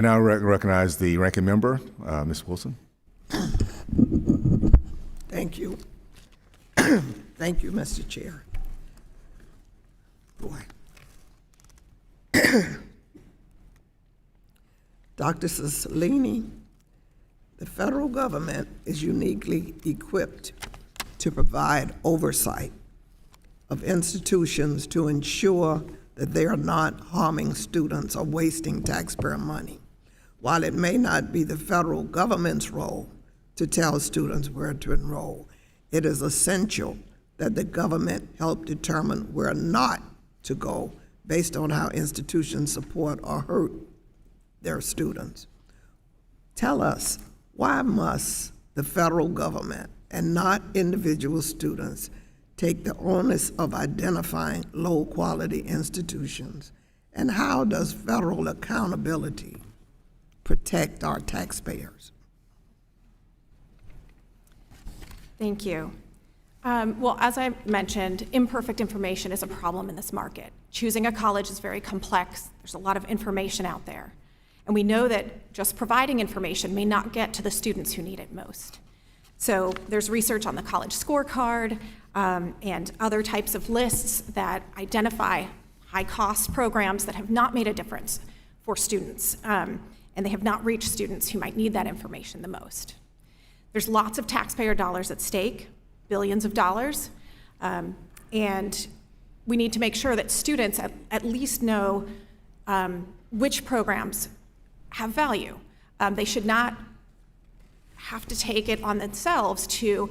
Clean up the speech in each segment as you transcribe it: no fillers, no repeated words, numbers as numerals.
I now recognize the ranking member, Ms. Wilson. Thank you. Thank you, Mr. Chair. Boy. Dr. Cicilline, the federal government is uniquely equipped to provide oversight of institutions to ensure that they are not harming students or wasting taxpayer money. While it may not be the federal government's role to tell students where to enroll, it is essential that the government help determine where not to go based on how institutions support or hurt their students. Tell us, why must the federal government and not individual students take the onus of identifying low-quality institutions? And how does federal accountability protect our taxpayers? Thank you. Well, as I mentioned, imperfect information is a problem in this market. Choosing a college is very complex. There's a lot of information out there. And we know that just providing information may not get to the students who need it most. So there's research on the college scorecard and other types of lists that identify high-cost programs that have not made a difference for students, and they have not reached students who might need that information the most. There's lots of taxpayer dollars at stake, billions of dollars, and we need to make sure that students at least know which programs have value. They should not have to take it on themselves to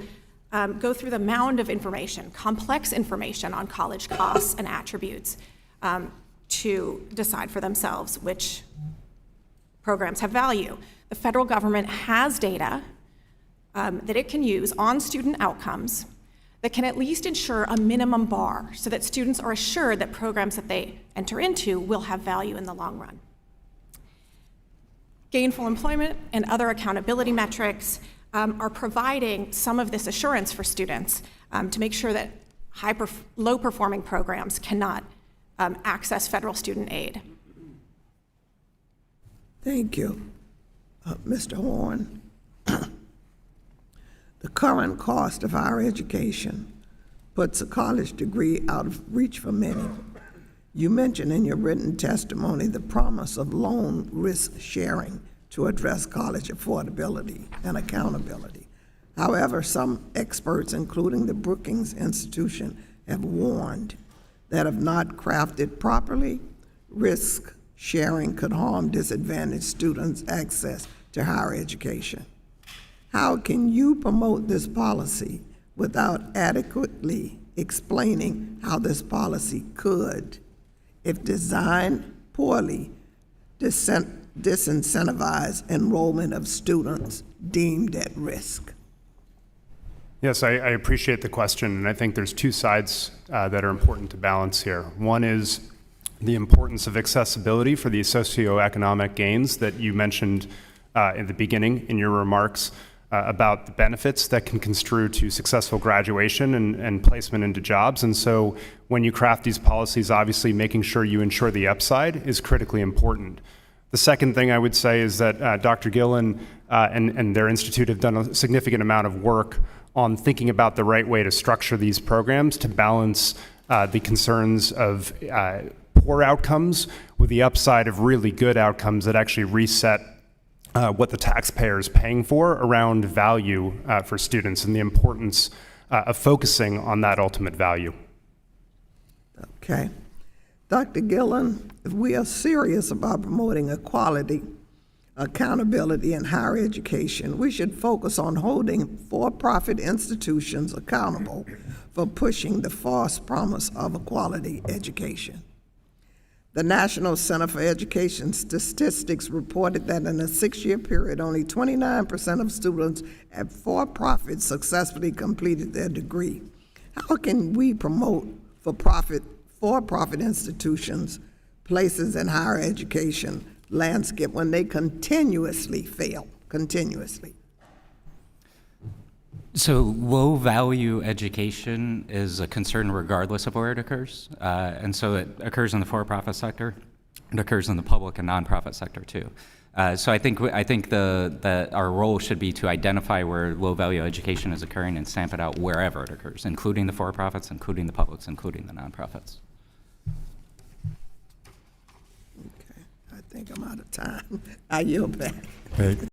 go through the mound of information, complex information on college costs and attributes, to decide for themselves which programs have value. The federal government has data that it can use on student outcomes that can at least ensure a minimum bar so that students are assured that programs that they enter into will have value in the long run. Gainful employment and other accountability metrics are providing some of this assurance for students to make sure that low-performing programs cannot access federal student aid. Thank you. Mr. Horn, the current cost of higher education puts a college degree out of reach for many. You mentioned in your written testimony the promise of loan risk sharing to address college affordability and accountability. However, some experts, including the Brookings Institution, have warned that if not crafted properly, risk sharing could harm disadvantaged students' access to higher education. How can you promote this policy without adequately explaining how this policy could, if designed poorly, disincentivize enrollment of students deemed at risk? Yes, I appreciate the question, and I think there's two sides that are important to balance here. One is the importance of accessibility for the socioeconomic gains that you mentioned in the beginning in your remarks about the benefits that can construe to successful graduation and placement into jobs. And so when you craft these policies, obviously making sure you ensure the upside is critically important. The second thing I would say is that Dr. Gillen and their institute have done a significant amount of work on thinking about the right way to structure these programs to balance the concerns of poor outcomes with the upside of really good outcomes that actually reset what the taxpayer is paying for around value for students and the importance of focusing on that ultimate value. Okay. Dr. Gillen, if we are serious about promoting equality, accountability in higher education, we should focus on holding for-profit institutions accountable for pushing the false promise of a quality education. The National Center for Education Statistics reported that in a 6-year period, only 29% of students at for-profit successfully completed their degree. How can we promote for-profit institutions, places in higher education landscape when they continuously fail, continuously? So low value education is a concern regardless of where it occurs. And so it occurs in the for-profit sector, it occurs in the public and nonprofit sector too. So I think that our role should be to identify where low-value education is occurring and stamp it out wherever it occurs, including the for-profits, including the publics, including the nonprofits. Okay, I think I'm out of time. I yield back.